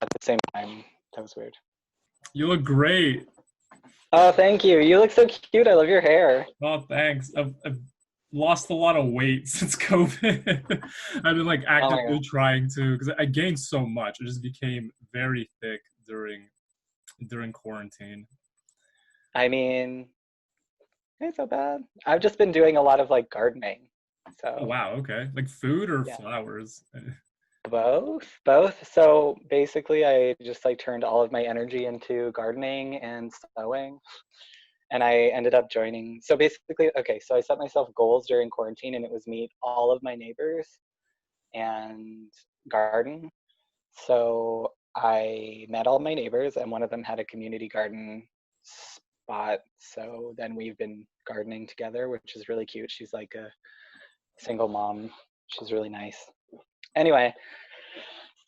at the same time. That was weird. You look great. Oh, thank you. You look so cute. I love your hair. Oh, thanks. I've lost a lot of weight since COVID. I've been like Oh my actively God. trying to because I gained so much. I just became very thick during quarantine. I mean, it's so bad. I've just been doing a lot of like gardening. Oh So, wow, okay. Like food or yeah, flowers? both. So basically, I just like turned all of my energy into gardening and sewing. And I ended up joining. So basically, okay, so I set myself goals during quarantine and it was meet all of my neighbors and garden. So I met all my neighbors, and one of them had a community garden spot. So then we've been gardening together, which is really cute. She's like a single mom. She's really nice. Anyway,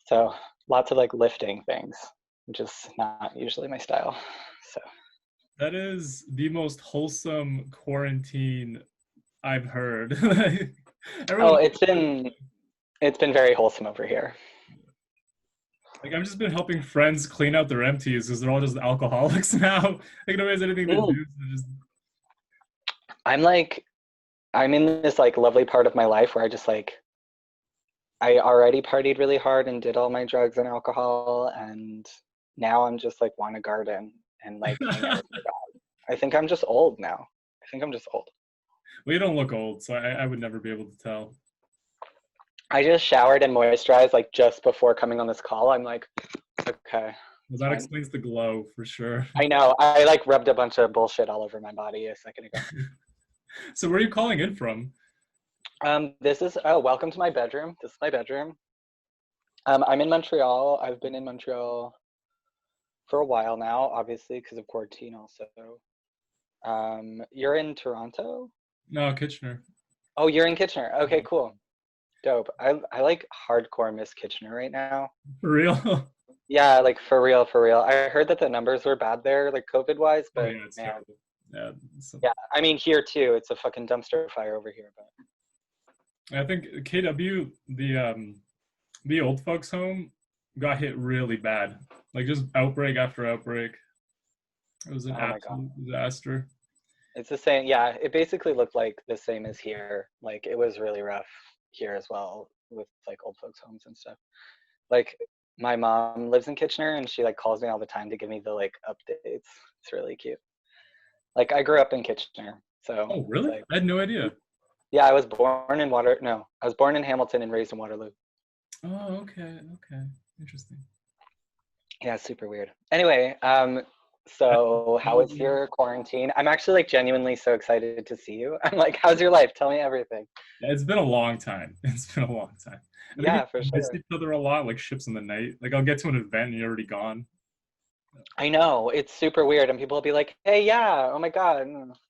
so lots of like lifting things, which is not usually my style. So, That is the most wholesome quarantine I've heard. Everyone oh, else, it's been very wholesome over here. like I've just been helping friends clean out their empties because they're all just alcoholics now. Like nobody has anything to Mm. do, so just I'm like, I'm in this like lovely part of my life where I just like I already partied really hard and did all my drugs and alcohol, and now I'm just like want to garden and like hang out with my dog. I think I'm just old now. I think I'm just old. well, you don't look old, so I would never be able to tell. I just showered and moisturized like just before coming on this call. I'm like, okay, Well, it's that fine. explains the glow for sure. I know. I like rubbed a bunch of bullshit all over my body a second ago. So where are you calling in from? This is welcome to my bedroom. This is my bedroom. I'm in Montreal. I've been in Montreal for a while now, obviously because of quarantine also. You're in Toronto? No, Kitchener. Oh, you're in Kitchener. Okay, cool. Dope. I like hardcore miss Kitchener right now. For real? Yeah, like for real, for real. I heard that the numbers were bad there, like COVID wise, Oh but yeah, it's man, terrible. Yeah, so, yeah. I mean here too. It's a fucking dumpster fire over here, but I think KW the old folks home got hit really bad. Like just outbreak after outbreak. It was an oh my God. absolute disaster. It's the same. Yeah, it basically looked like the same as here. Like it was really rough here as well with like old folks homes and stuff. Like my mom lives in Kitchener and she like calls me all the time to give me the like updates. It's really cute. Like I grew up in Kitchener, so Oh, it's really? like I had no idea. yeah, I was born in no, I was born in Hamilton and raised in Waterloo. Oh, okay, okay. Interesting. Yeah, it's super weird. Anyway, That's so how was really, your quarantine? I'm actually like genuinely so excited to see you. I'm like, how's your life? Tell me everything. it's been a long time. It's been a long time. I think Yeah, for we missed sure. each other a lot, like ships in the night. Like I'll get to an event and you're already gone. I know, it's super weird and people will be like, "Hey, yeah, oh my God."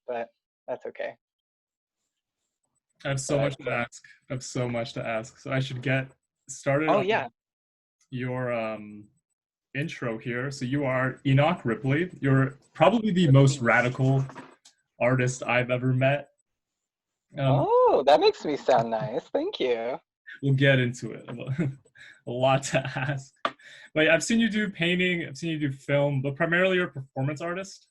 But that's okay. I have so But much to ask. I have so much to ask. So I should get started oh on yeah. your intro here. So you are Enok Ripley. You're probably the most radical artist I've ever met. Um, Oh, that makes me sound nice. Thank you. we'll get into it. A lot to ask. But I've seen you do painting. I've seen you do film, but primarily you're a performance artist.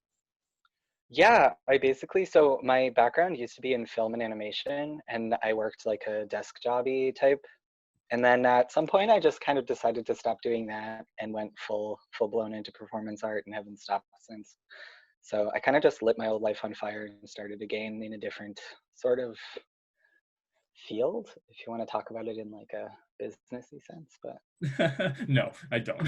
Yeah, I basically, so my background used to be in film and animation, and I worked like a desk jobby type. And then at some point, I just kind of decided to stop doing that and went full blown into performance art and haven't stopped since. So I kind of just lit my old life on fire and started again in a different sort of field, if you want to talk about it in like a businessy sense. But No, I don't.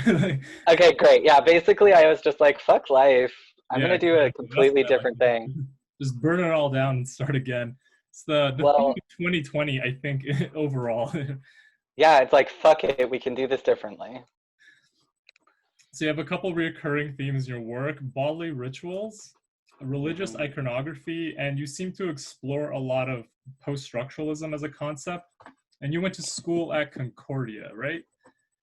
okay, great. Yeah, basically, I was just like, fuck life. I'm Yeah, gonna do a exactly. That's completely what I like different to thing. do. Just burn it all down and start again. It's the theme Well, of 2020, I think, overall. yeah, it's like, fuck it, we can do this differently. So you have a couple recurring themes in your work: bodily rituals, religious Hmm. iconography, and you seem to explore a lot of post-structuralism as a concept. And you went to school at Concordia, right?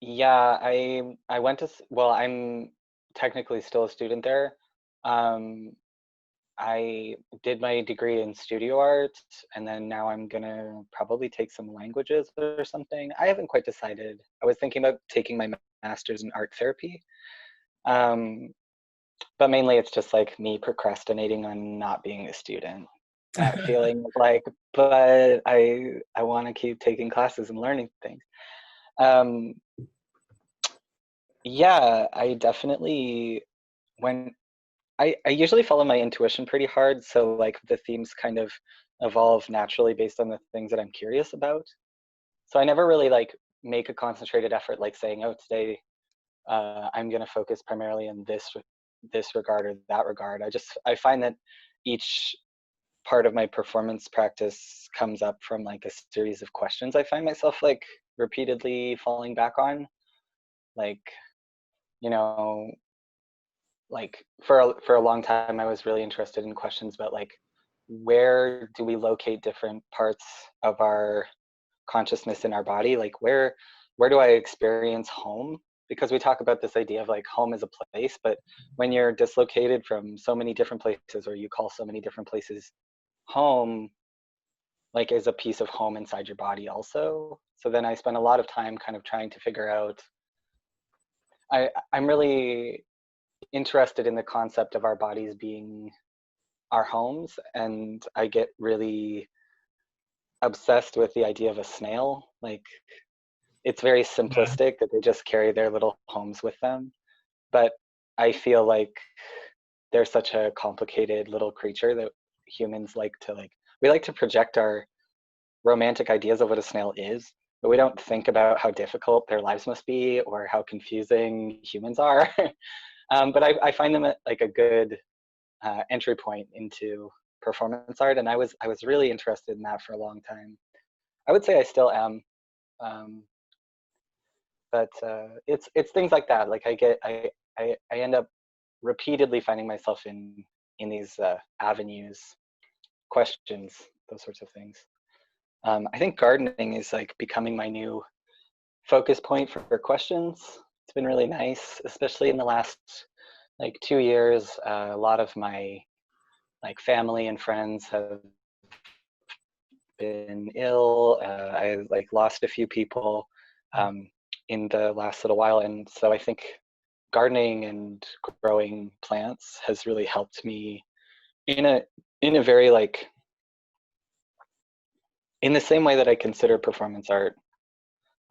Yeah, I went to well, I'm technically still a student there. Um, I did my degree in studio art, and then now I'm gonna probably take some languages or something. I haven't quite decided. I was thinking about taking my master's in art therapy. Um, but mainly it's just like me procrastinating on not being a student. That feeling of like, but I want to keep taking classes and learning things. Um, yeah, I definitely when I usually follow my intuition pretty hard, so like the themes kind of evolve naturally based on the things that I'm curious about. So I never really like make a concentrated effort like saying, oh, today I'm going to focus primarily in this regard or that regard. I find that each part of my performance practice comes up from like a series of questions I find myself like repeatedly falling back on, like, you know, like for a long time I was really interested in questions about like where do we locate different parts of our consciousness in our body, like where do I experience home, because we talk about this idea of like home as a place, but when you're dislocated from so many different places, or you call so many different places home, like is a piece of home inside your body also. So then I spent a lot of time kind of trying to figure out, I'm really interested in the concept of our bodies being our homes, and I get really obsessed with the idea of a snail. Like it's very Yeah. simplistic that they just carry their little homes with them, but I feel like they're such a complicated little creature that humans like to like, we like to project our romantic ideas of what a snail is, but we don't think about how difficult their lives must be or how confusing humans are. But I find them like a good entry point into performance art, and I was really interested in that for a long time. I would say I still am, um, but it's things like that. Like I end up repeatedly finding myself in these avenues, questions, those sorts of things. I think gardening is like becoming my new focus point for questions. It's been really nice, especially in the last like 2 years. A lot of my like family and friends have been ill. I like lost a few people in the last little while, and so I think gardening and growing plants has really helped me in a very like, in the same way that I consider performance art,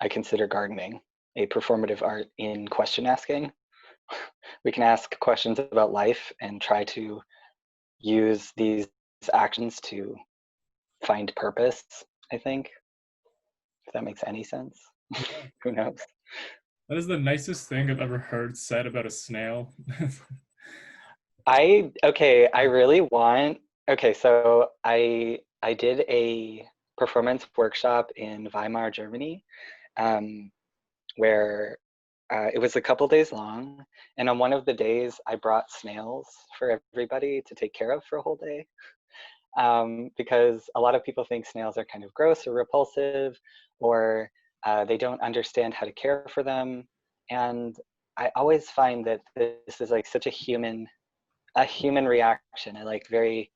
I consider gardening a performative art in question asking. We can ask questions about life and try to use these actions to find purpose, I think, if that makes any sense. Yeah. Who knows? That is the nicest thing I've ever heard said about a snail. I really want, okay, so I did a performance workshop in Weimar, Germany, um, where it was a couple days long, and on one of the days I brought snails for everybody to take care of for a whole day, because a lot of people think snails are kind of gross or repulsive, or they don't understand how to care for them. And I always find that this is like such a human reaction, a like very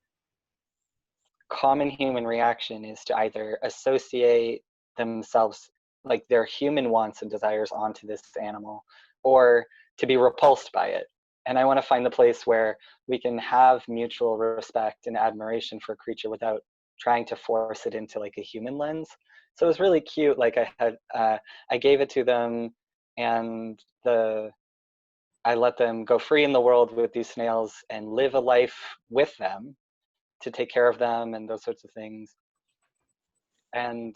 common human reaction is to either associate themselves, like their human wants and desires, onto this animal, or to be repulsed by it. And I want to find the place where we can have mutual respect and admiration for a creature without trying to force it into like a human lens. So it was really cute. Like I gave it to them, and I let them go free in the world with these snails and live a life with them, to take care of them and those sorts of things. And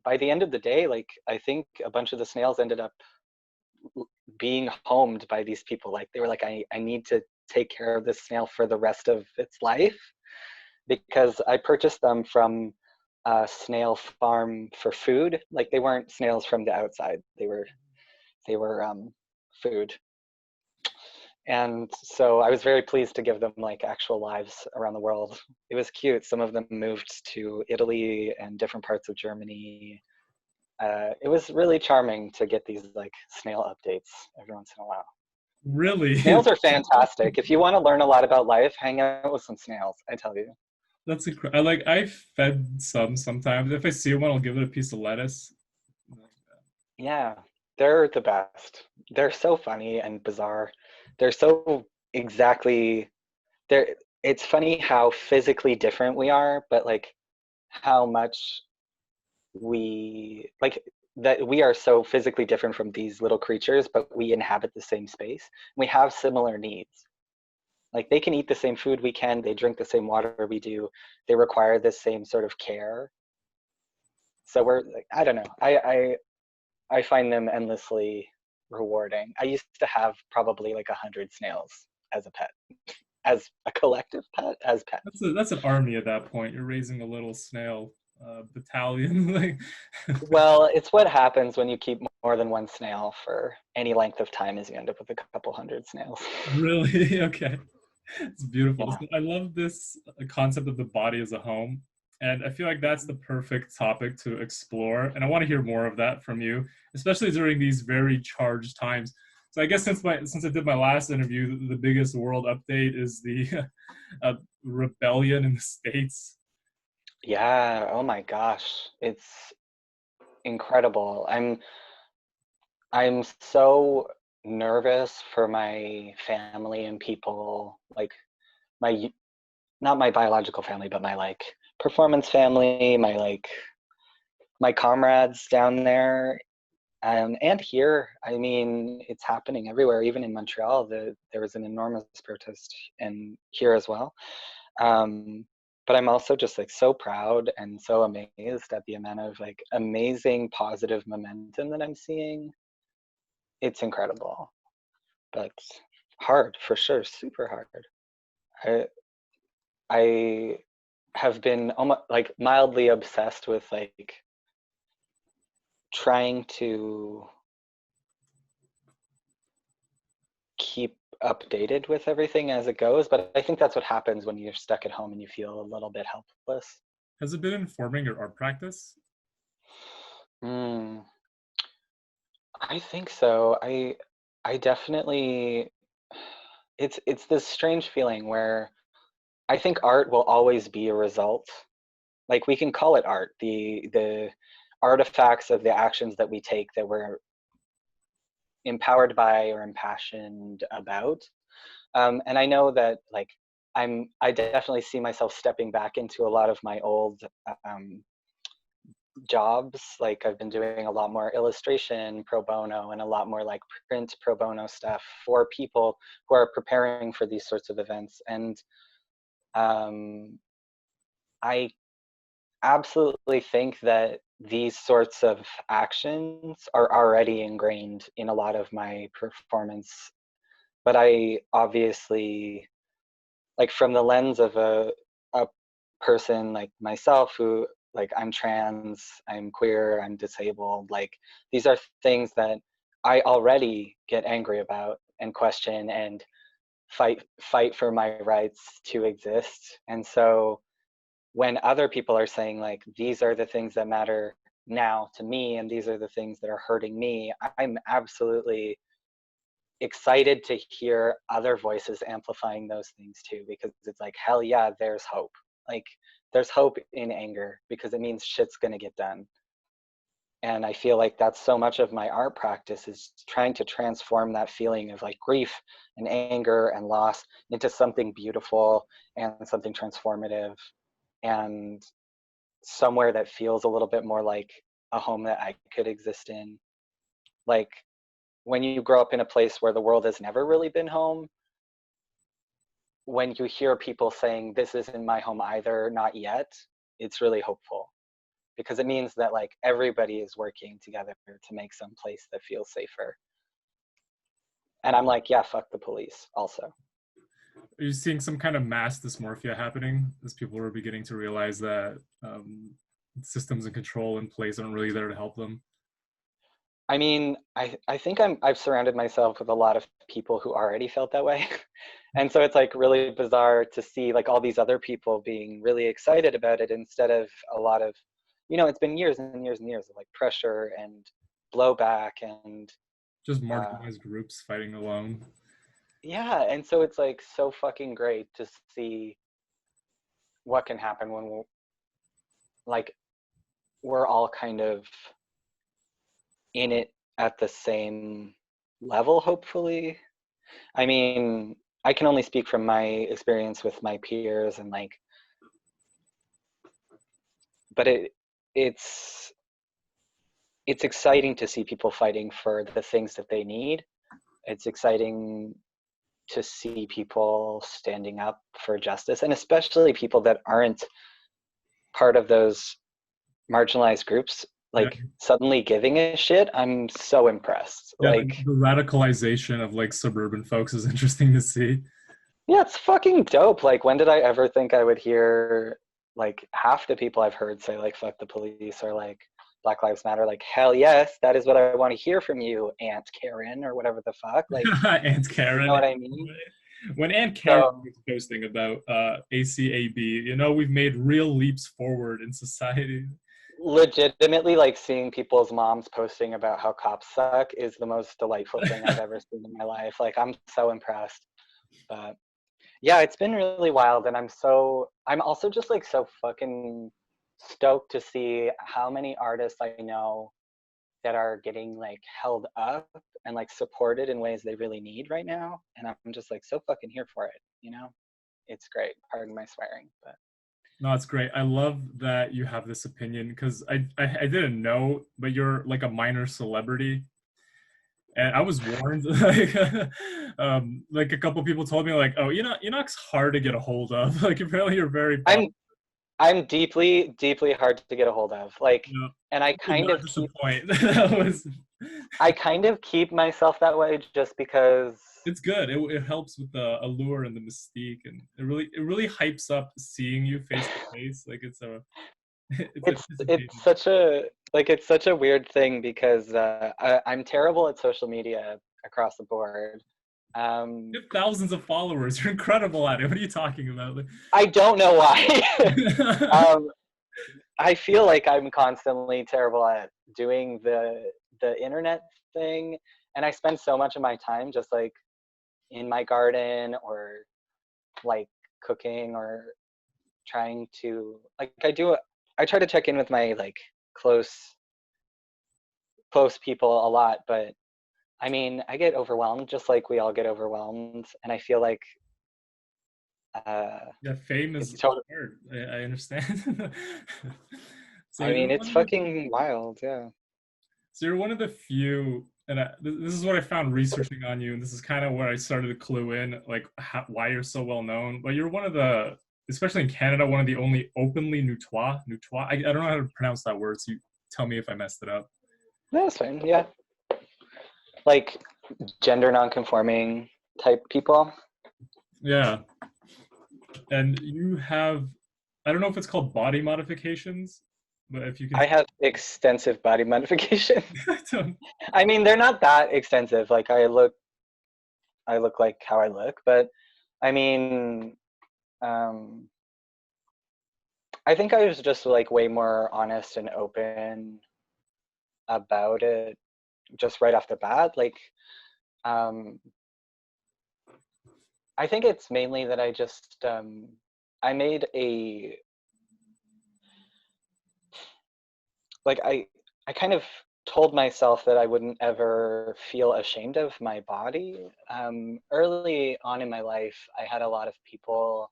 by the end of the day, like I think a bunch of the snails ended up being homed by these people. Like they were like, I need to take care of this snail for the rest of its life, because I purchased them from a snail farm for food. Like they weren't snails from the outside. They were food. And so I was very pleased to give them like actual lives around the world. It was cute. Some of them moved to Italy and different parts of Germany. It was really charming to get these like snail updates every once in a while. Really? Snails are fantastic. If you want to learn a lot about life, hang out with some snails, I tell you. That's incredible. I fed some sometimes. If I see one, I'll give it a piece of lettuce. Yeah. They're the best. They're so funny and bizarre. They're so exactly they're it's funny how physically different we are, but like how much we like that we are so physically different from these little creatures, but we inhabit the same space. We have similar needs. Like they can eat the same food we can, they drink the same water we do, they require the same sort of care. So we're like, I don't know. I find them endlessly rewarding. I used to have probably like 100 snails as a pet, as a collective pet, as pets. That's an army at that point. You're raising a little snail battalion. Like, Well, it's what happens when you keep more than one snail for any length of time is you end up with a couple hundred snails. really? Okay. It's beautiful. Yeah. So I love this concept of the body as a home. And I feel like that's the perfect topic to explore. And I want to hear more of that from you, especially during these very charged times. So I guess since I did my last interview, the biggest world update is the rebellion in the States. Yeah. Oh my gosh. It's incredible. I'm so nervous for my family and people like my not my biological family, but my like performance family, my like my comrades down there, and here. I mean, it's happening everywhere. Even in Montreal, there was an enormous protest, and here as well. But I'm also just like so proud and so amazed at the amount of like amazing positive momentum that I'm seeing. It's incredible, but hard for sure, super hard. I I have been almost like mildly obsessed with like trying to keep updated with everything as it goes, but I think that's what happens when you're stuck at home and you feel a little bit helpless. Has it been informing your art practice? Mm, I think so. I definitely it's this strange feeling where I think art will always be a result. Like we can call it art, the artifacts of the actions that we take that we're empowered by or impassioned about. And I know that like I definitely see myself stepping back into a lot of my old um, jobs. Like I've been doing a lot more illustration pro bono and a lot more like print pro bono stuff for people who are preparing for these sorts of events. And um, I absolutely think that these sorts of actions are already ingrained in a lot of my performance. But I obviously, like from the lens of a person like myself who like I'm trans, I'm queer, I'm disabled, like these are things that I already get angry about and question and fight for my rights to exist. And so when other people are saying like these are the things that matter now to me and these are the things that are hurting me, I'm absolutely excited to hear other voices amplifying those things too, because it's like hell yeah, there's hope. Like there's hope in anger because it means shit's gonna get done. And I feel like that's so much of my art practice is trying to transform that feeling of like grief and anger and loss into something beautiful and something transformative and somewhere that feels a little bit more like a home that I could exist in. Like when you grow up in a place where the world has never really been home, when you hear people saying this isn't my home either, not yet, it's really hopeful because it means that like everybody is working together to make some place that feels safer. And I'm like, yeah, fuck the police also. Are you seeing some kind of mass dysmorphia happening as people are beginning to realize that systems and control in place aren't really there to help them? I mean, I think I've surrounded myself with a lot of people who already felt that way. And so it's like really bizarre to see like all these other people being really excited about it instead of a lot of, it's been years and years and years of like pressure and blowback and Just uh, marginalized groups fighting alone. yeah. And so it's like so fucking great to see what can happen when like we're all kind of in it at the same level, hopefully. I mean, I can only speak from my experience with my peers and like, but it's it's exciting to see people fighting for the things that they need. It's exciting to see people standing up for justice, and especially people that aren't part of those marginalized groups, Yeah, like suddenly giving a shit. I'm so impressed. yeah. Like, The radicalization of like suburban folks is interesting to see. yeah, it's fucking dope. Like, when did I ever think I would hear like half the people I've heard say like fuck the police or like Black Lives Matter? Like, hell yes, that is what I want to hear from you, Aunt Karen, or whatever the fuck. Like, Aunt you know Karen. what I mean? When Aunt Karen So was posting about ACAB, you know, we've made real leaps forward in society. legitimately, like seeing people's moms posting about how cops suck is the most delightful thing I've ever seen in my life. Like, I'm so impressed. But yeah, it's been really wild, and I'm also just like so fucking stoked to see how many artists I know that are getting like held up and like supported in ways they really need right now. And I'm just like so fucking here for it, you know? It's great. Pardon my swearing, but No, it's great. I love that you have this opinion because I didn't know, but you're like a minor celebrity, and I was warned. Like a couple people told me, like, oh, Enok's hard to get a hold of. Like, apparently, you're very popular. I'm I'm deeply, deeply hard to get a hold of. Like, You know, and I did kind not of keep disappoint. That was. I kind of keep myself that way just because It's good. It helps with the allure and the mystique, and it really hypes up seeing you face to face. Like it's a it's it's anticipating. such a weird thing because I'm terrible at social media across the board. You have thousands of followers. You're incredible at it. What are you talking about? Like, I don't know why. um, I feel like I'm constantly terrible at doing the internet thing, and I spend so much of my time just like in my garden or like cooking or trying to like I try to check in with my like close close people a lot, but I mean, I get overwhelmed just like we all get overwhelmed, and I feel like uh, yeah, fame it's is total. hard. I understand. So I you're mean, one it's of the fucking wild, yeah. so you're one of the few, and this is what I found researching on you, and this is kind of where I started to clue in, like why you're so well known. But you're one of the, especially in Canada, one of the only openly Nutois. I don't know how to pronounce that word, so you tell me if I messed it up. That's fine, yeah. Like gender non-conforming type people. Yeah, and you have, I don't know if it's called body modifications, but if you can, I have extensive body modification. I don't, I mean, they're not that extensive. Like I look like how I look, but I mean, um, I think I was just like way more honest and open about it just right off the bat. Like, um, I think it's mainly that I made a like I kind of told myself that I wouldn't ever feel ashamed of my body. Early on in my life, I had a lot of people,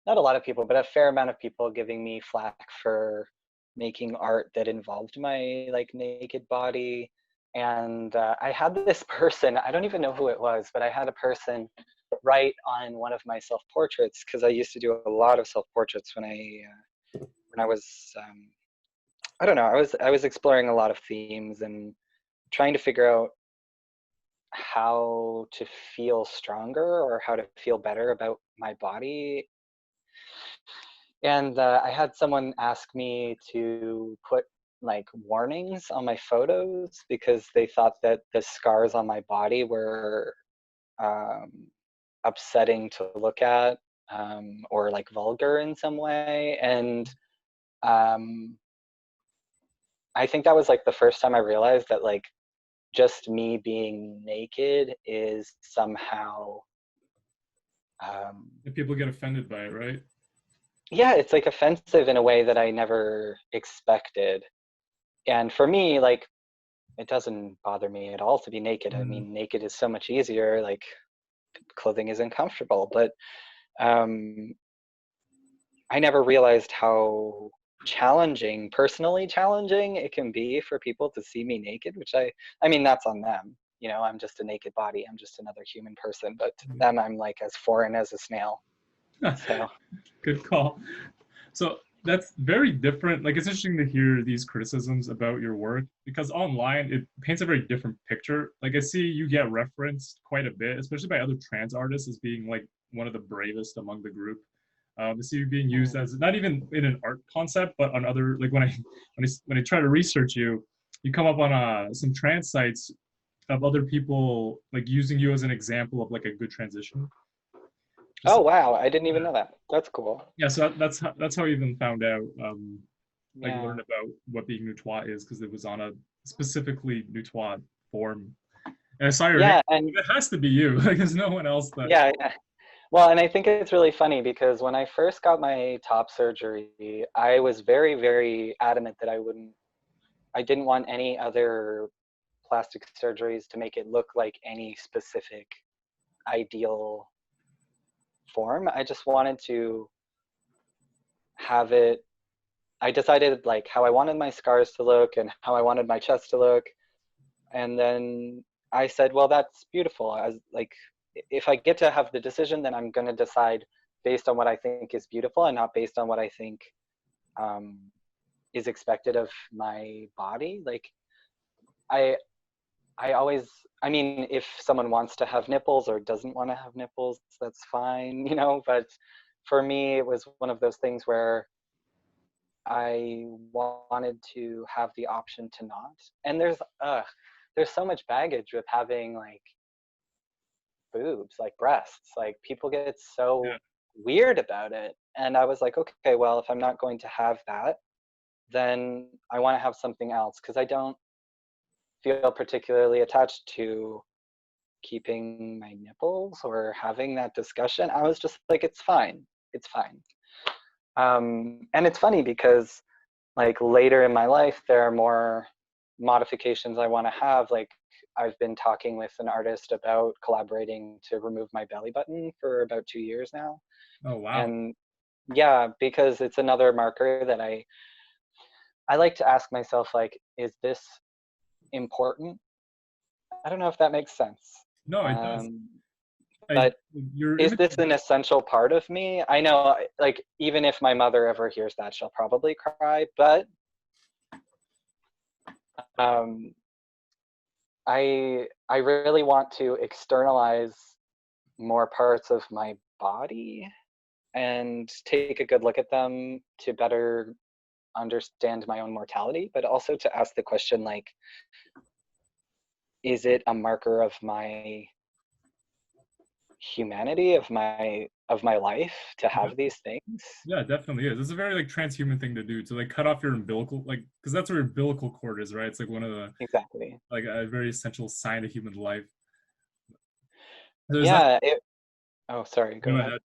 not a lot of people, but a fair amount of people giving me flack for making art that involved my like naked body. And I had this person, I don't even know who it was, but I had a person write on one of my self portraits because I used to do a lot of self portraits when I was I don't know. I was exploring a lot of themes and trying to figure out how to feel stronger or how to feel better about my body. And I had someone ask me to put like warnings on my photos because they thought that the scars on my body were um, upsetting to look at or like vulgar in some way. And um, I think that was like the first time I realized that like just me being naked is somehow um, if people get offended by it, right? yeah, it's like offensive in a way that I never expected. And for me, like it doesn't bother me at all to be naked. I Mm. mean, naked is so much easier. Like clothing isn't comfortable, but um, I never realized how challenging, personally challenging it can be for people to see me naked, which I mean, that's on them. You know, I'm just a naked body. I'm just another human person, but to them, I'm like as foreign as a snail. So, Good call. So that's very different. Like it's interesting to hear these criticisms about your work because online it paints a very different picture. Like I see you get referenced quite a bit, especially by other trans artists as being like one of the bravest among the group. I see you being used hmm. as not even in an art concept, but on other like when I try to research you, you come up on some trans sites of other people like using you as an example of like a good transition. Just Oh, wow. I didn't even know that. That's cool. yeah, so that's how I even found out, like learned Yeah. about what being Nutois is because it was on a specifically Nutois form. And I saw your name. Yeah. And It has to be you. Like there's no one else that. yeah, yeah. Well, and I think it's really funny because when I first got my top surgery, I was very, very adamant that I didn't want any other plastic surgeries to make it look like any specific ideal form. I just wanted to have it, I decided like how I wanted my scars to look and how I wanted my chest to look. And then I said, well, that's beautiful. As like, if I get to have the decision, then I'm going to decide based on what I think is beautiful and not based on what I think um, is expected of my body. Like, I I always, I mean, if someone wants to have nipples or doesn't want to have nipples, that's fine, you know. But for me, it was one of those things where I wanted to have the option to not. And there's so much baggage with having like boobs, like breasts. Like people get Yeah. so weird about it. And I was like, okay, well, if I'm not going to have that, then I want to have something else because I don't feel particularly attached to keeping my nipples or having that discussion. I was just like, it's fine. It's fine. And it's funny because like later in my life, there are more modifications I want to have. Like I've been talking with an artist about collaborating to remove my belly button for about 2 years now. Oh wow. And yeah, because it's another marker that I like to ask myself, like, is this important? I don't know if that makes sense. No, it does. Um, I but your is image. this an essential part of me? I know, like, even if my mother ever hears that, she'll probably cry. But um, I really want to externalize more parts of my body and take a good look at them to better understand my own mortality, but also to ask the question, like, is it a marker of my humanity, of my life to Yeah, have these things? yeah, it definitely is. It's a very like transhuman thing to do to like cut off your umbilical, like because that's where your umbilical cord is, right? It's like one of the Exactly. like a very essential sign of human life. There's that. Yeah. Oh, sorry. Go Go ahead. ahead.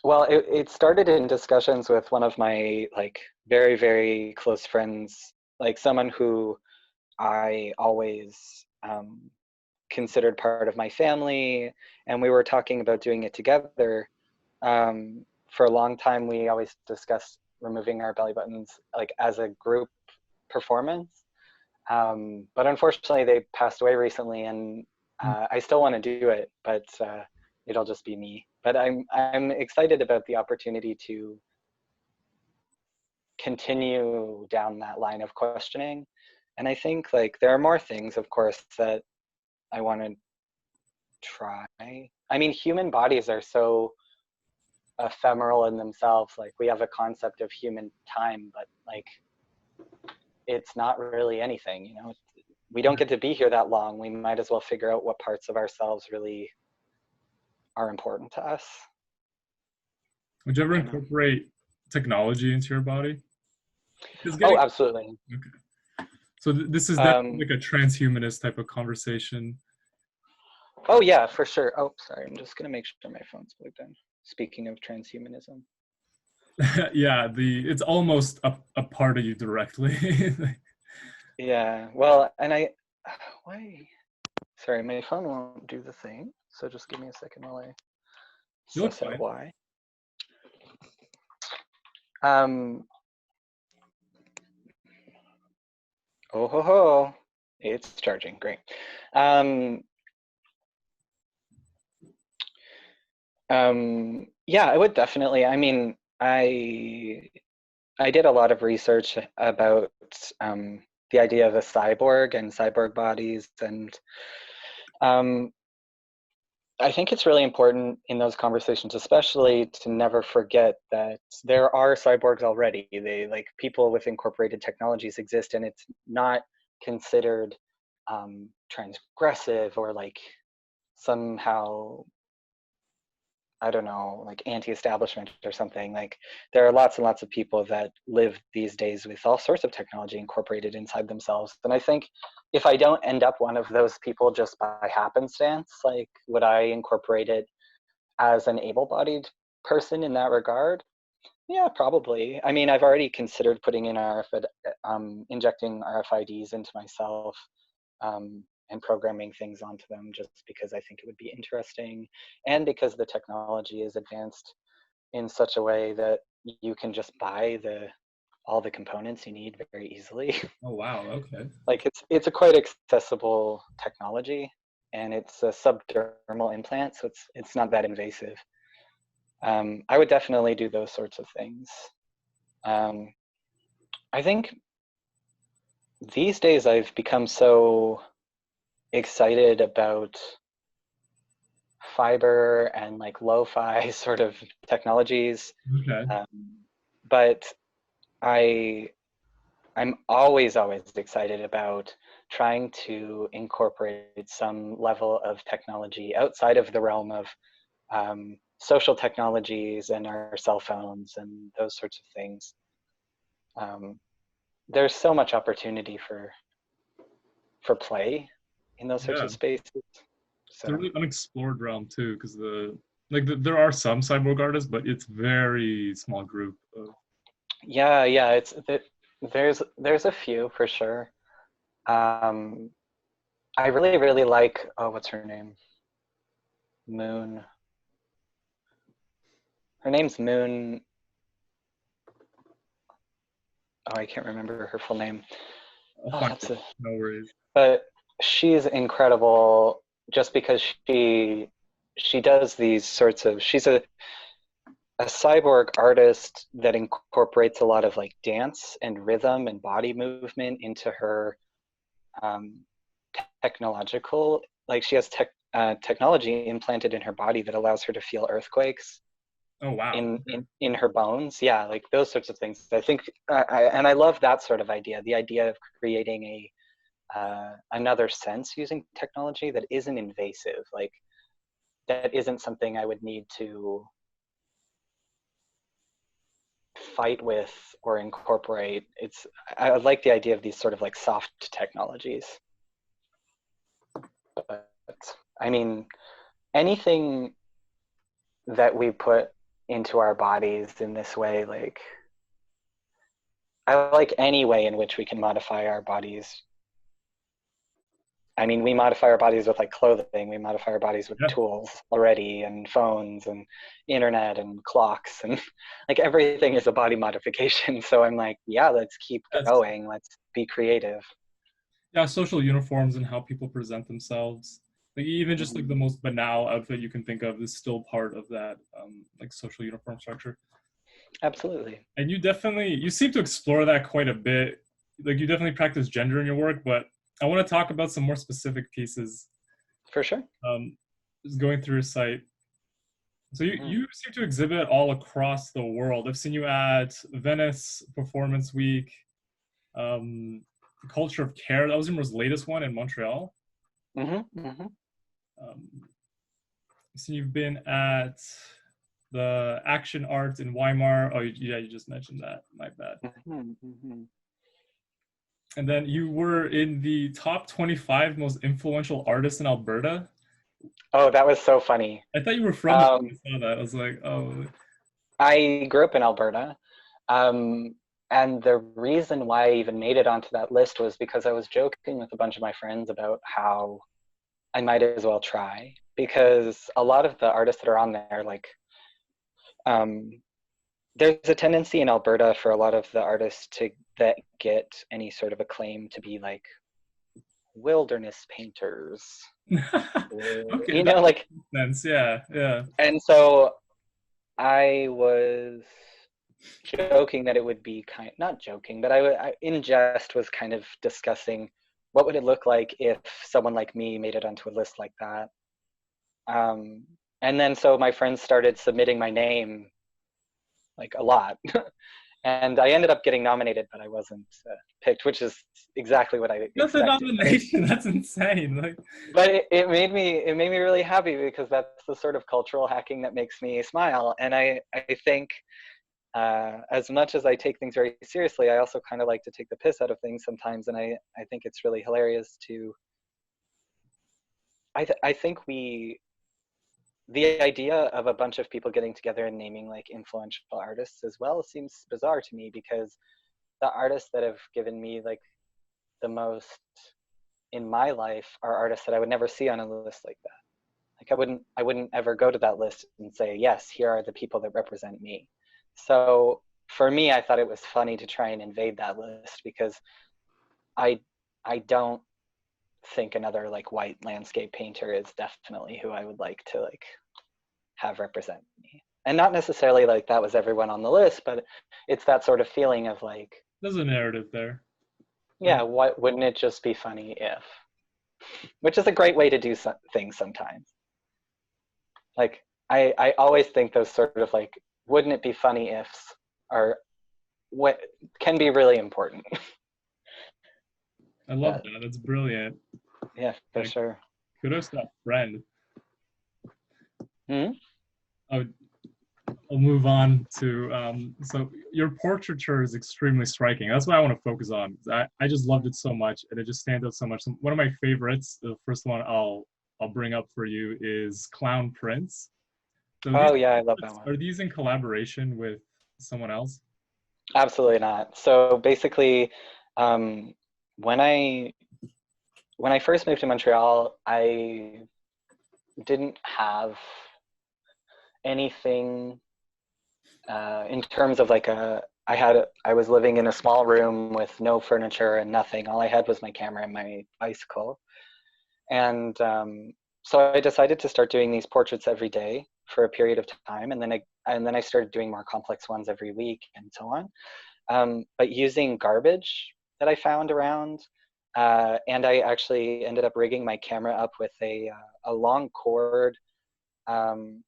Well, it started in discussions with one of my like very, very close friends, like someone who I always considered part of my family, and we were talking about doing it together. For a long time, we always discussed removing our belly buttons like as a group performance. But unfortunately, they passed away recently, and I still want to do it, but it'll just be me. But I'm excited about the opportunity to continue down that line of questioning. And I think like there are more things, of course, that I want to try. I mean, human bodies are so ephemeral in themselves. Like we have a concept of human time, but like it's not really anything, you know. We don't get to be here that long. We might as well figure out what parts of ourselves really are important to us. Would you ever I don't know. incorporate technology into your body? It's Oh, getting absolutely. okay. So this is definitely Um, like a transhumanist type of conversation. oh yeah, for sure. Oh, sorry. I'm just gonna make sure my phone's plugged in. Speaking of transhumanism. Yeah, the it's almost a part of you directly. Yeah. Well, and why? Sorry, my phone won't do the thing. So just give me a second while I You look suss out fine. why. Um. Oh ho ho! It's charging. Great. Um. Yeah, I would definitely. I mean, I did a lot of research about the idea of a cyborg and cyborg bodies, and um, I think it's really important in those conversations, especially to never forget that there are cyborgs already. They like people with incorporated technologies exist, and it's not considered transgressive or like somehow I don't know, like anti-establishment or something. Like there are lots and lots of people that live these days with all sorts of technology incorporated inside themselves. And I think if I don't end up one of those people just by happenstance, like would I incorporate it as an able-bodied person in that regard? Yeah, probably. I mean, I've already considered putting in injecting RFIDs into myself and programming things onto them just because I think it would be interesting and because the technology is advanced in such a way that you can just buy all the components you need very easily. Oh wow. Okay. Like it's a quite accessible technology and it's a subdermal implant, so it's not that invasive. I would definitely do those sorts of things. Um, I think these days I've become so excited about fiber and like lo-fi sort of technologies. Okay. Um, but I I'm always excited about trying to incorporate some level of technology outside of the realm of social technologies and our cell phones and those sorts of things. Um, there's so much opportunity for play in those sorts Yeah. of spaces. It's a So really unexplored realm too, because there are some cyborg artists, but it's very small group of. yeah, there's a few for sure. Um, I really like what's her name? Moon. Her name's Moon. Oh, I can't remember her full name. I'll Oh, find that's it. a. No worries. But she's incredible just because she does these sorts of. She's a cyborg artist that incorporates a lot of like dance and rhythm and body movement into her um, technological. Like she has technology implanted in her body that allows her to feel earthquakes Oh wow. in her bones. Yeah, like those sorts of things. I think and I love that sort of idea, the idea of creating a another sense using technology that isn't invasive, like that isn't something I would need to fight with or incorporate. I like the idea of these sort of like soft technologies. But I mean, anything that we put into our bodies in this way, like I like any way in which we can modify our bodies. I mean, we modify our bodies with like clothing, we modify our bodies with Yeah. tools already, and phones and internet and clocks, and like everything is a body modification. So I'm like, yeah, let's keep That's going. Let's be creative. yeah, social uniforms and how people present themselves. Like even just like Mhm. the most banal outfit you can think of is still part of that like social uniform structure. Absolutely. And you seem to explore that quite a bit. Like you definitely practice gender in your work, but I want to talk about some more specific pieces. For sure. Just going through your site. So Mhm. you seem to exhibit all across the world. I've seen you at Venice Performance Week, um, the Culture of Care. That was your most latest one in Montreal. Mhm. Mhm. Um, I've seen you've been at the Action Arts in Weimar. Oh, yeah, you just mentioned that. My bad. Mhm. Mhm. And then you were in the top 25 most influential artists in Alberta. Oh, that was so funny. I thought you were from there when Um, I saw that. I was like, oh, I grew up in Alberta. Um, and the reason why I even made it onto that list was because I was joking with a bunch of my friends about how I might as well try, because a lot of the artists that are on there, like, um, there's a tendency in Alberta for a lot of the artists to that get any sort of acclaim to be like wilderness painters, or, Okay, you that know, like, makes sense. Yeah, yeah. and so I was joking that it would be kind, not joking, but in jest was kind of discussing what would it look like if someone like me made it onto a list like that. Um, and then so my friends started submitting my name like a lot. And I ended up getting nominated, but I wasn't picked, which is exactly what I That's a expected. nomination. That's insane. Like, But it made me really happy, because that's the sort of cultural hacking that makes me smile. And I think as much as I take things very seriously, I also kind of like to take the piss out of things sometimes, and I think it's really hilarious to. I think the idea of a bunch of people getting together and naming like influential artists as well seems bizarre to me, because the artists that have given me like the most in my life are artists that I would never see on a list like that. Like I wouldn't ever go to that list and say, yes, here are the people that represent me. So for me, I thought it was funny to try and invade that list, because I I don't think another like white landscape painter is definitely who I would like to like have represent me. And not necessarily like that was everyone on the list, but it's that sort of feeling of like, there's a narrative there. yeah, what wouldn't it just be funny if? Which is a great way to do things sometimes. Like I always think those sort of like, wouldn't it be funny ifs are what can be really important. I love Yeah, that. That's brilliant. yeah, for Like, sure. kudos to that friend. Hmm. I'll, I'll move on to so your portraiture is extremely striking. That's what I want to focus on. I just loved it so much, and it just stands out so much. One of my favorites, the first one I'll bring up for you, is Clown Prince. So these Oh yeah, I love that one. are these in collaboration with someone else? Absolutely not. So basically, um, when I when I first moved to Montreal, I didn't have anything in terms of like a. I was living in a small room with no furniture and nothing. All I had was my camera and my bicycle, and so I decided to start doing these portraits every day for a period of time, and then I started doing more complex ones every week and so on. But using garbage that I found around, and I actually ended up rigging my camera up with a long cord, um,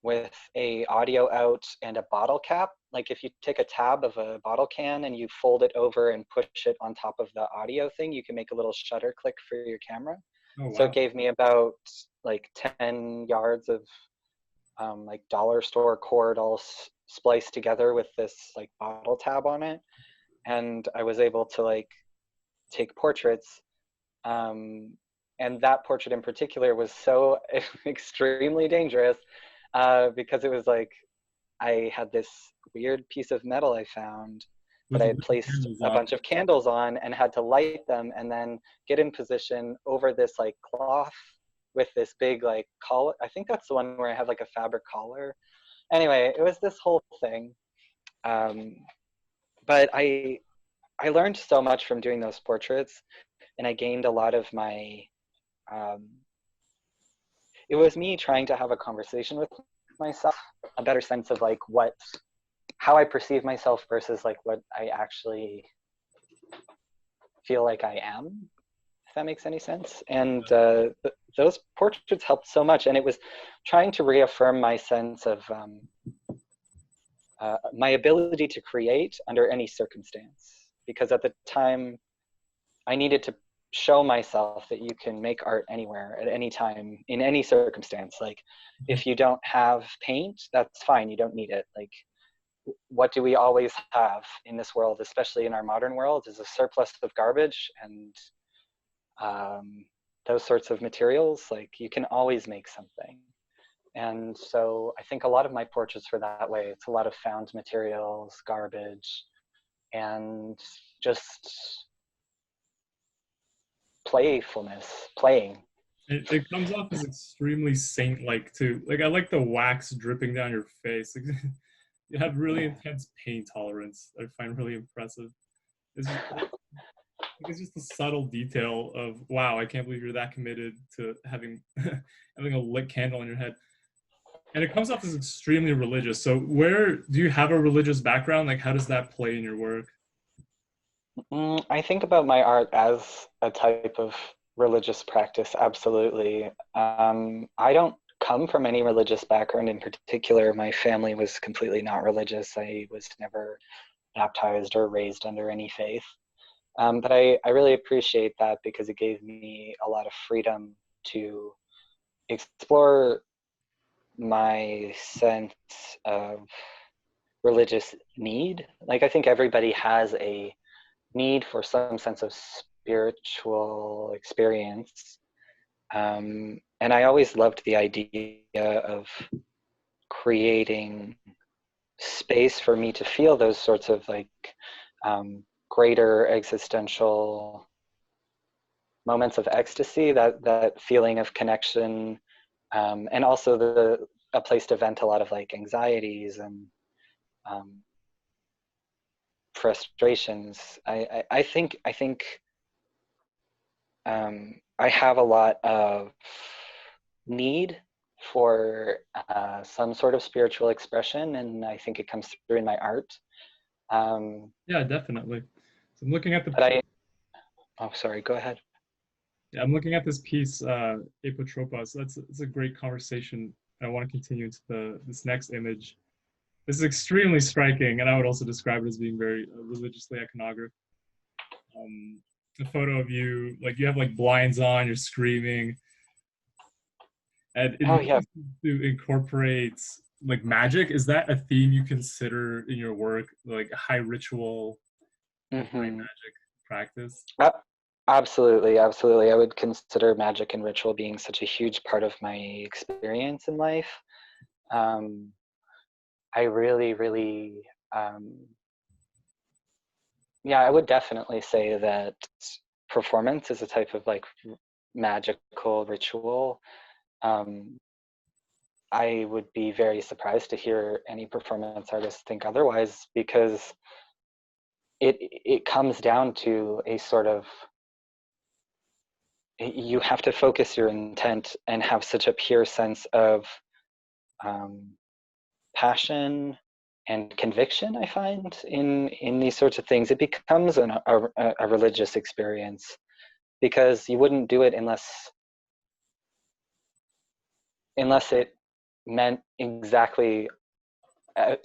with a audio out and a bottle cap. Like if you take a tab of a bottle can and you fold it over and push it on top of the audio thing, you can make a little shutter click for your camera. Oh So it wow. gave me about like 10 yards of like dollar store cord all spliced together with this like bottle tab on it. And I was able to like take portraits. Um, and that portrait in particular was so extremely dangerous, because it was like I had this weird piece of metal I found that With I had placed candles a on. bunch of candles on and had to light them and then get in position over this like cloth with this big like collar. I think that's the one where I have like a fabric collar. Anyway, it was this whole thing. Um, but I learned so much from doing those portraits, and I gained a lot of my. Um, it was me trying to have a conversation with myself, a better sense of like how I perceive myself versus like what I actually feel like I am, if that makes any sense. And those portraits helped so much, and it was trying to reaffirm my sense of my ability to create under any circumstance. Because at the time, I needed to show myself that you can make art anywhere at any time in any circumstance. Like if you don't have paint, that's fine, you don't need it. Like what do we always have in this world, especially in our modern world, is a surplus of garbage and um, those sorts of materials. Like you can always make something. And so I think a lot of my portraits are that way. It's a lot of found materials, garbage, and just playfulness, playing. It comes off as extremely saint-like too. Like I like the wax dripping down your face. Like, you have really intense pain tolerance. I find really impressive. It's just, it's just a subtle detail of wow, I can't believe you're that committed to having having a lit candle in your head. And it comes off as extremely religious. So where do you have a religious background? Like how does that play in your work? I think about my art as a type of religious practice, absolutely. I don't come from any religious background in particular. My family was completely not religious. I was never baptized or raised under any faith. But I really appreciate that because it gave me a lot of freedom to explore my sense of religious need. Like, I think everybody has a need for some sense of spiritual experience. And I always loved the idea of creating space for me to feel those sorts of like greater existential moments of ecstasy, that feeling of connection, and also a place to vent a lot of like anxieties and um, frustrations. I think I have a lot of need for some sort of spiritual expression, and I think it comes through in my art. Um, Yeah, definitely. So I'm looking at the but I, oh, sorry, go ahead. yeah, I'm looking at this piece, Apotropos. That's a great conversation. I want to continue into this next image. This is extremely striking, and I would also describe it as being very religiously iconographic. A photo of you, like you have like blinds on, you're screaming, and it Oh, yeah. really seems to incorporate like magic. Is that a theme you consider in your work, like high ritual, high Hmm. magic practice? Absolutely, absolutely. I would consider magic and ritual being such a huge part of my experience in life. Um, I really, really, um, yeah, I would definitely say that performance is a type of like magical ritual. Um, I would be very surprised to hear any performance artist think otherwise because it comes down to a sort of, you have to focus your intent and have such a pure sense of um, passion and conviction. I find in these sorts of things, it becomes a religious experience because you wouldn't do it unless it meant exactly,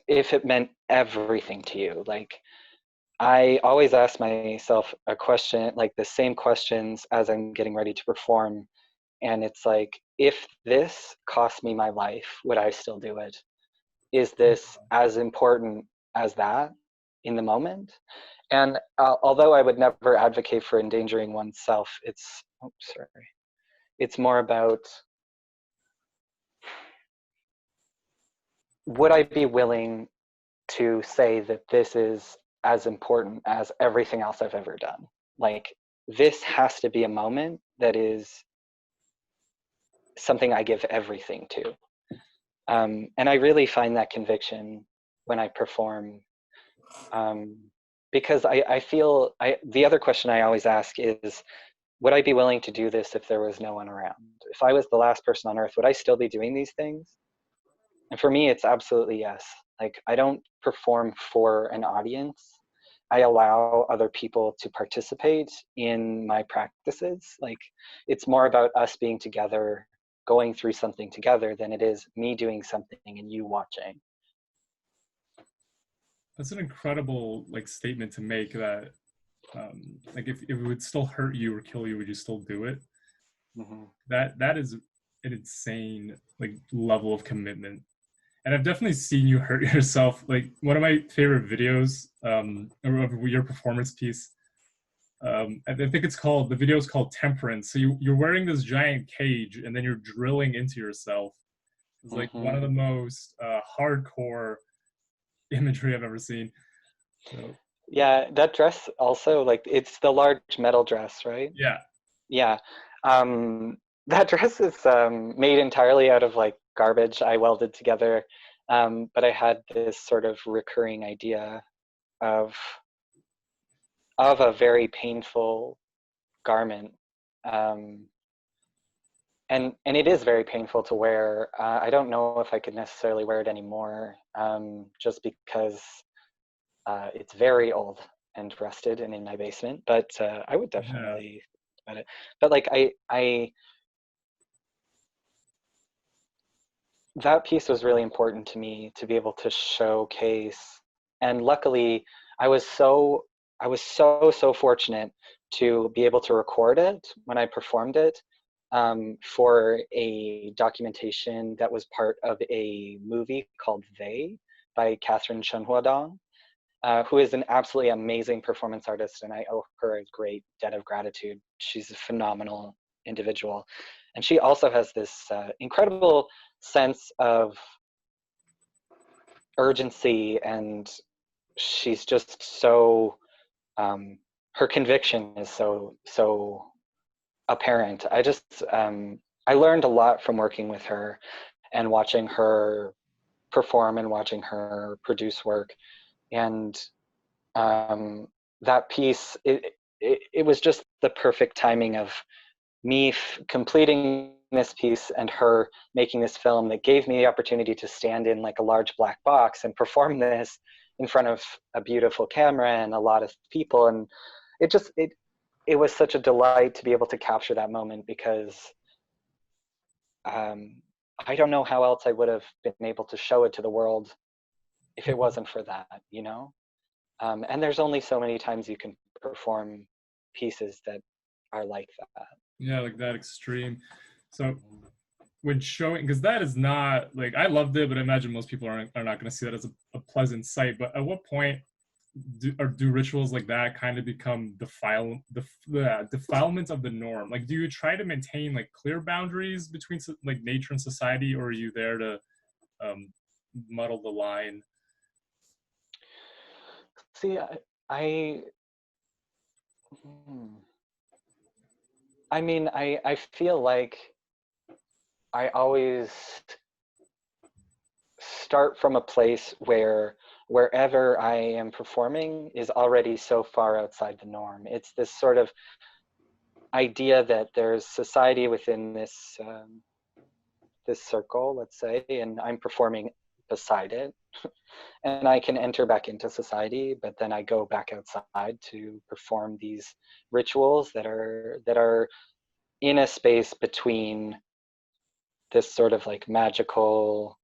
if it meant everything to you. Like, I always ask myself a question, like the same questions as I'm getting ready to perform. And it's like, if this cost me my life, would I still do it? Is this as important as that in the moment? And although I would never advocate for endangering oneself, it's more about, would I be willing to say that this is as important as everything else I've ever done? Like, this has to be a moment that is something I give everything to. And I really find that conviction when I perform, um, because I feel, the other question I always ask is, would I be willing to do this if there was no one around? If I was the last person on earth, would I still be doing these things? And for me, it's absolutely yes. Like, I don't perform for an audience. I allow other people to participate in my practices. Like, it's more about us being together, going through something together, than it is me doing something and you watching. That's an incredible like statement to make that like if it would still hurt you or kill you, would you still do it? Hmm. That is an insane like level of commitment. And I've definitely seen you hurt yourself. Like one of my favorite videos of your performance piece. I think it's called the video is called Temperance. So you're wearing this giant cage and then you're drilling into yourself. It's like one of Hmm. the most hardcore imagery I've ever seen. So Yeah, that dress also, like, it's the large metal dress, right? yeah, Yeah. Um, that dress is made entirely out of like garbage I welded together. But I had this sort of recurring idea of a very painful garment. Um, and it is very painful to wear. I don't know if I could necessarily wear it anymore, just because it's very old and rusted and in my basement. But I would yeah, definitely about it. But like I that piece was really important to me to be able to showcase. And luckily, I was so so fortunate to be able to record it when I performed it, for a documentation that was part of a movie called They by Catherine Shenhuadong, who is an absolutely amazing performance artist, and I owe her a great debt of gratitude. She's a phenomenal individual, and she also has this incredible sense of urgency, and she's just so her conviction is so apparent. I learned a lot from working with her and watching her perform and watching her produce work, and um, that piece, it was just the perfect timing of me completing this piece and her making this film that gave me the opportunity to stand in like a large black box and perform this in front of a beautiful camera and a lot of people. And it was such a delight to be able to capture that moment, because um, I don't know how else I would have been able to show it to the world if it wasn't for that, you know. And there's only so many times you can perform pieces that are like that. yeah, like that extreme. So when showing, because that is not like I loved it, but I imagine most people are not going to see that as a pleasant sight. But at what point do rituals like that kind of become the defilement of the norm? Like, do you try to maintain like clear boundaries between like nature and society, or are you there to um, muddle the line? See, I, hmm, I mean, I feel like I always start from a place where wherever I am performing is already so far outside the norm. It's this sort of idea that there's society within this circle, let's say, and I'm performing beside it, and I can enter back into society, but then I go back outside to perform these rituals that are in a space between this sort of like magical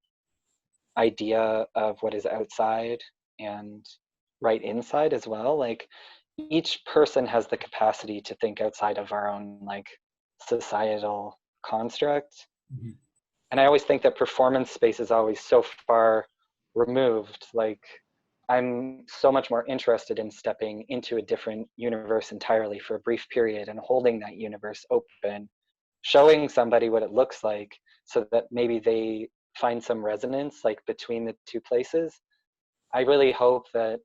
idea of what is outside and right inside as well. Like, each person has the capacity to think outside of our own like societal construct. Mhm. And I always think that performance space is always so far removed. Like, I'm so much more interested in stepping into a different universe entirely for a brief period and holding that universe open, showing somebody what it looks like so that maybe they find some resonance like between the two places. I really hope that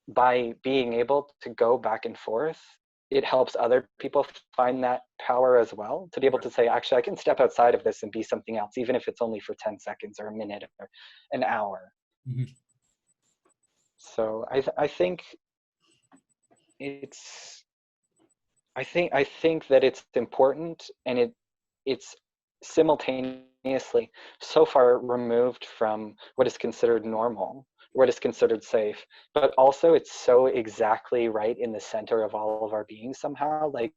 by being able to go back and forth, it helps other people find that power as well, to be able to say, actually, I can step outside of this and be something else, even if it's only for 10 seconds or a minute or an hour. Mhm. So I think it's I think that it's important, and it's simultaneously so far removed from what is considered normal, what is considered safe, but also it's so exactly right in the center of all of our being somehow. Like,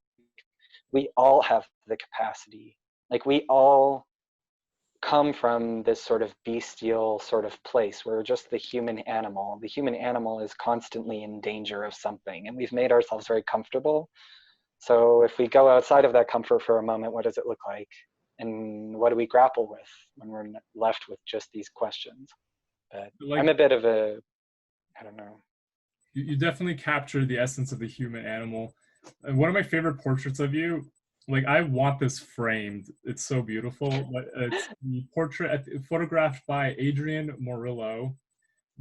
we all have the capacity. Like, we all come from this sort of bestial sort of place where we're just the human animal. The human animal is constantly in danger of something, and we've made ourselves very comfortable. So if we go outside of that comfort for a moment, what does it look like? And what do we grapple with when we're left with just these questions? But I'm Like a bit of a, I don't know. you definitely capture the essence of the human animal. And one of my favorite portraits of you. like I want this framed. It's so beautiful. But it's the portrait photographed by Adrian Morillo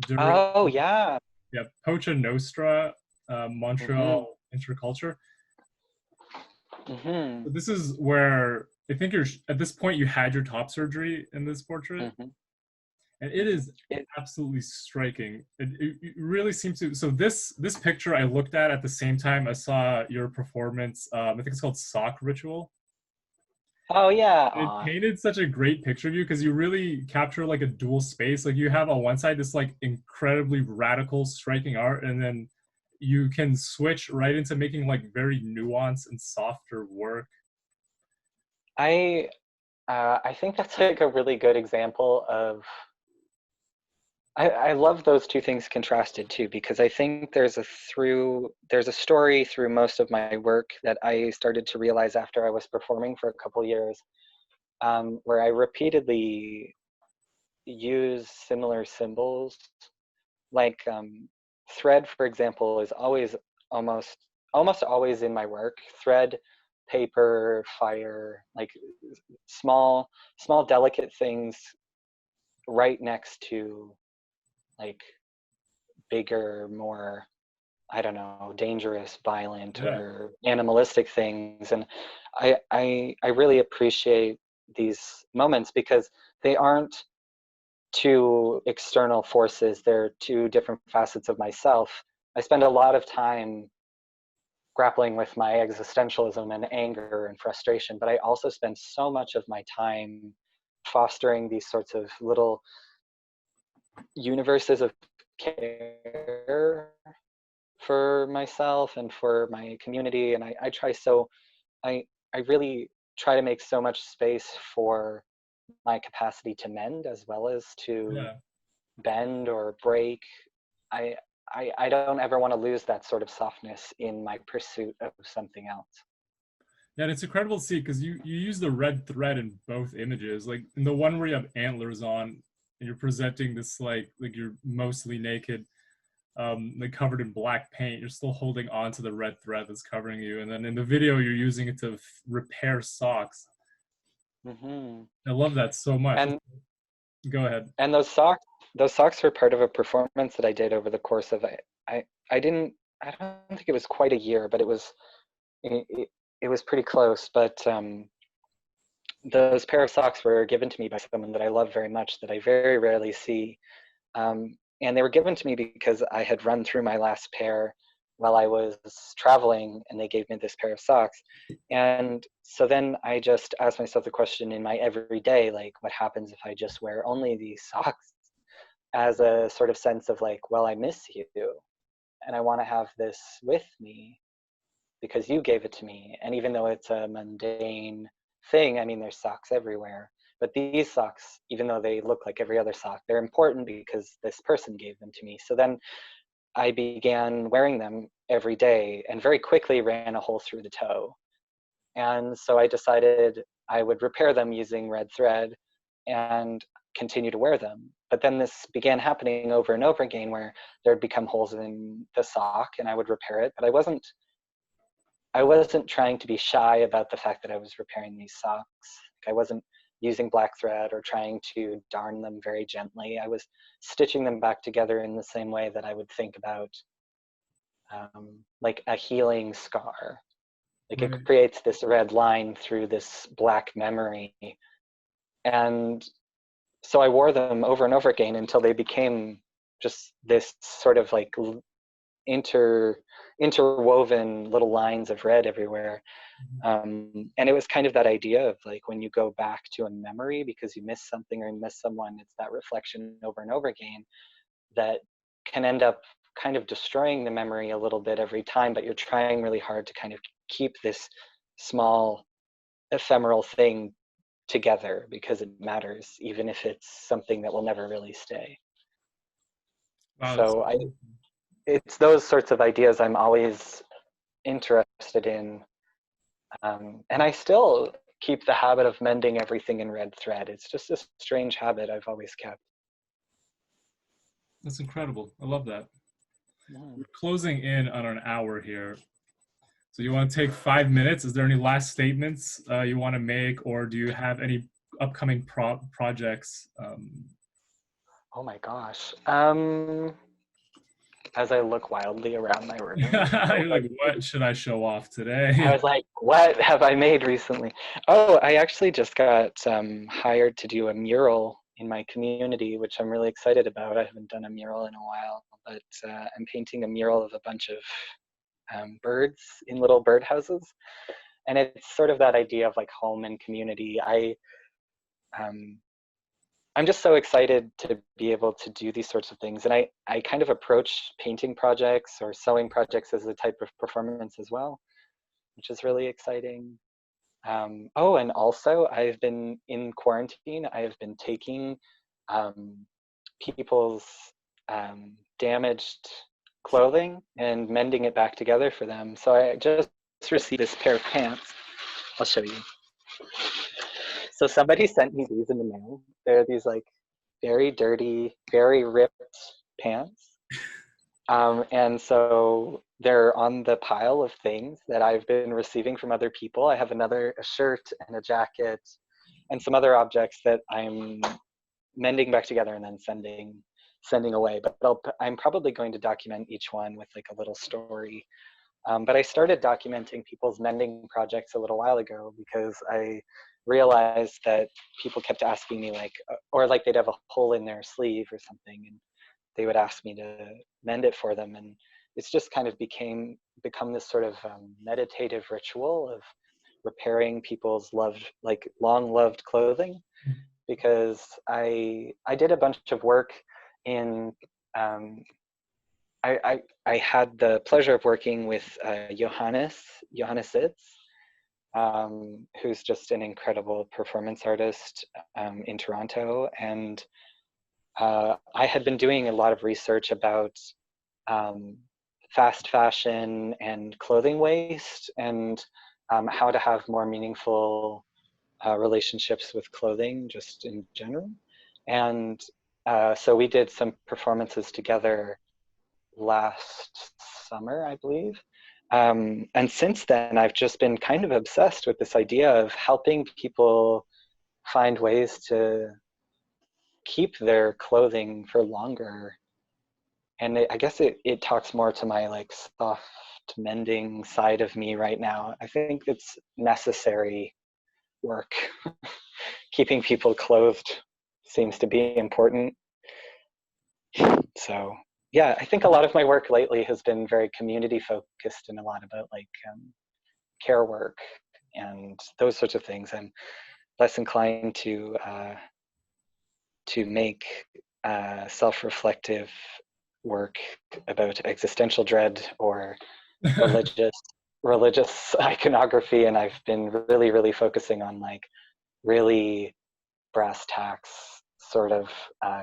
during, Oh yeah. yeah, Pocha Nostra, Mhm. Montreal Interculture. Mhm. So this is where I think you're at this point you had your top surgery in this portrait, Mhm. and it Mhm. is absolutely striking. It really seems to. So this picture I looked at the same time I saw your performance. I think it's called Sock Ritual. Oh yeah. It Aw. painted such a great picture of you because you really capture like a dual space. Like you have on one side this like incredibly radical, striking art, and then you can switch right into making like very nuanced and softer work. I I think that's like a really good example of I love those two things contrasted too, because I think there's a story through most of my work that I started to realize after I was performing for a couple years, where I repeatedly use similar symbols. Like thread, for example, is always almost almost always in my work. Thread, paper, fire, like small small delicate things right next to like bigger, more, I don't know, dangerous, violent, Yeah, or animalistic things. And I really appreciate these moments because they aren't two external forces, they're two different facets of myself. I spend a lot of time grappling with my existentialism and anger and frustration, but I also spend so much of my time fostering these sorts of little universes of care for myself and for my community. And I try so I I really try to make so much space for my capacity to mend as well as to yeah. bend or break. I I don't ever want to lose that sort of softness in my pursuit of something else. Yeah, and it's incredible to see because you use the red thread in both images. Like in the one where you have antlers on, and you're presenting this like you're mostly naked, like covered in black paint. You're still holding on to the red thread that's covering you, and then in the video you're using it to repair socks. Hmm. I love that so much. And Go ahead. and those socks were part of a performance that I did over the course of I didn't I don't think it was quite a year, but it, it, it was pretty close. But those pair of socks were given to me by someone that I love very much that I very rarely see. And they were given to me because I had run through my last pair while I was traveling, and they gave me this pair of socks. And so then I just asked myself the question in my everyday, like, what happens if I just wear only these socks? As a sort of sense of like, well, I miss you, and I want to have this with me because you gave it to me. And even though it's a mundane thing, I mean, there's socks everywhere. But these socks, even though they look like every other sock, they're important because this person gave them to me. So then I began wearing them every day and very quickly ran a hole through the toe. And so I decided I would repair them using red thread and continue to wear them. But then this began happening over and over again where there'd become holes in the sock and I would repair it, but I wasn't trying to be shy about the fact that I was repairing these socks. I wasn't using black thread or trying to darn them very gently. I was stitching them back together in the same way that I would think about like a healing scar. Like it Right. creates this red line through this black memory. And so I wore them over and over again until they became just this sort of like inter interwoven little lines of red everywhere. And it was kind of that idea of like when you go back to a memory because you miss something or you miss someone, it's that reflection over and over again that can end up kind of destroying the memory a little bit every time, but you're trying really hard to kind of keep this small ephemeral thing together because it matters, even if it's something that will never really stay. Wow, that's So it's those sorts of ideas I'm always interested in. And I still keep the habit of mending everything in red thread. It's just a strange habit I've always kept. incredible. I love that. Mm. We're closing in on an hour here. So you want to take 5 minutes? Is there any last statements you want to make, or do you have any upcoming projects? Oh my gosh. As I look wildly around my room, You're like, what should I show off I today? was like, what have I made recently? Oh, I actually just got hired to do a mural in my community, which I'm really excited about. I haven't done a mural in a while, but I'm painting a mural of a bunch of birds in little birdhouses. And it's sort of that idea of like home and community. Um, I'm just so excited to be able to do these sorts of things. And I kind of approach painting projects or sewing projects as a type of performance as well, which is really exciting. Oh, and also I've been in quarantine. I've been taking um, people's damaged clothing and mending it back together for them. So I just received this pair of pants. I'll show you. So somebody sent me these in the mail. They're these like very dirty, very ripped pants. And so they're on the pile of things that I've been receiving from other people. I have a shirt and a jacket and some other objects that I'm mending back together and then sending away. But I'm probably going to document each one with like a little story. But I started documenting people's mending projects a little while ago because I realized that people kept asking me like, or like they'd have a hole in their sleeve or something, and they would ask me to mend it for them. And it's just kind of become this sort of meditative ritual of repairing people's loved, like long loved clothing, because I did a bunch of work in I had the pleasure of working with Johannes Sitz, who's just an incredible performance artist in Toronto. And I had been doing a lot of research about um, fast fashion and clothing waste, and how to have more meaningful relationships with clothing just in general. And so we did some performances together last summer, I believe. And since then, I've just been kind of obsessed with this idea of helping people find ways to keep their clothing for longer. And I guess it talks more to my like soft mending side of me right now. I think it's necessary work. Keeping people clothed seems to be important. So yeah, I think a lot of my work lately has been very community focused and a lot about like care work and those sorts of things. I'm less inclined to make self-reflective work about existential dread or religious religious iconography, and I've been really focusing on like really brass tacks sort of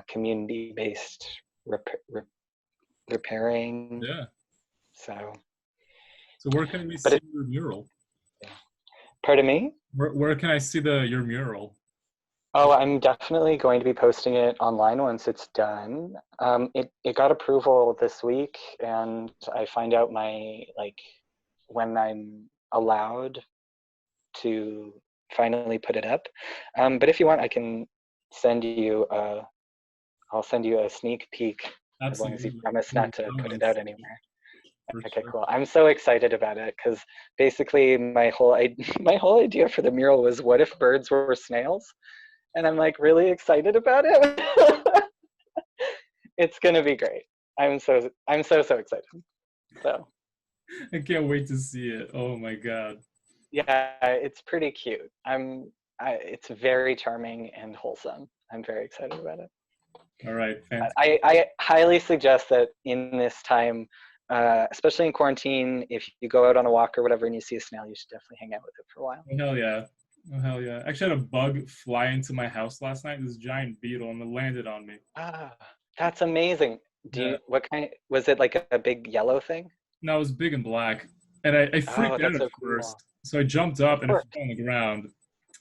community-based repairing. Yeah. So, So where can we but see your mural? pardon me? Where can I see your mural? Oh, I'm definitely going to be posting it online once it's done. It got approval this week, and I find out my like when I'm allowed to finally put it up. But if you want, I can send you a I'll send you a sneak peek as long as you Absolutely. promise In the not to put it comments, out anywhere. for Okay, sure. cool. I'm so excited about it because basically my whole idea for the mural was what if birds were snails? And I'm like really excited about it. It's gonna be great. I'm so excited. So I can't wait to see it. Oh my god. yeah, it's pretty cute. It's very charming and wholesome. I'm very excited about it. All right, I highly suggest that in this time, especially in quarantine, if you go out on a walk or whatever and you see a snail, you should definitely hang out with it for a while. oh, hell yeah. Oh hell yeah. Actually had a bug fly into my house last night, this giant beetle, and it landed on me. Ah, that's amazing. Yeah. What kind, was it like a big yellow thing? No, it was big and black. And I Oh, freaked out that's at so cool. first. So I jumped Of up and it course. fell on the ground.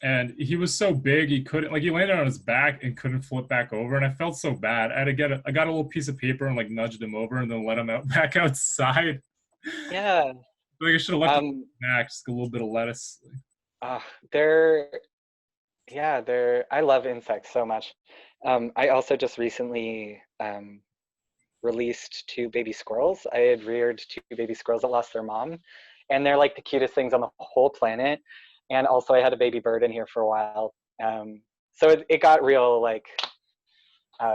And he was so big he couldn't like he landed on his back and couldn't flip back over. And I felt so bad. I got a little piece of paper and like nudged him over and then let him out back outside. Yeah. Like I should have left it Um, snack, just a little bit of lettuce. uh, they're yeah, I love insects so much. I also just recently released two baby squirrels. I had reared two baby squirrels that lost their mom, and they're like the cutest things on the whole planet. And also, I had a baby bird in here for a while. So it got real like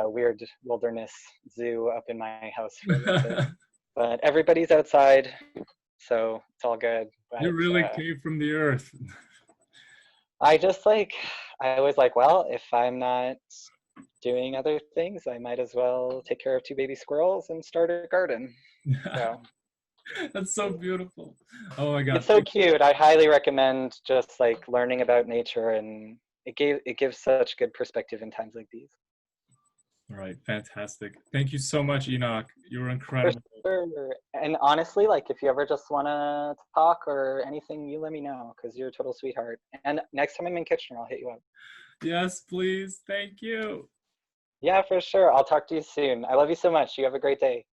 weird wilderness zoo up in my house for a little bit. But everybody's outside, so it's all good. You But really came from the earth. I just like, I was like, well, if I'm not doing other things, I might as well take care of two baby squirrels and start a garden. So That's so beautiful. Oh my God. it's so cute. I highly recommend just like learning about nature, and it gives such good perspective in times like these. All right, fantastic. Thank you so much, Enoch. You were For incredible. sure. And honestly, like if you ever just want to talk or anything, you let me know because you're a total sweetheart. And next time I'm in Kitchener, I'll hit you up. Yes, please. Thank you. Yeah, for sure. I'll talk to you soon. I love you so much. You have a great day.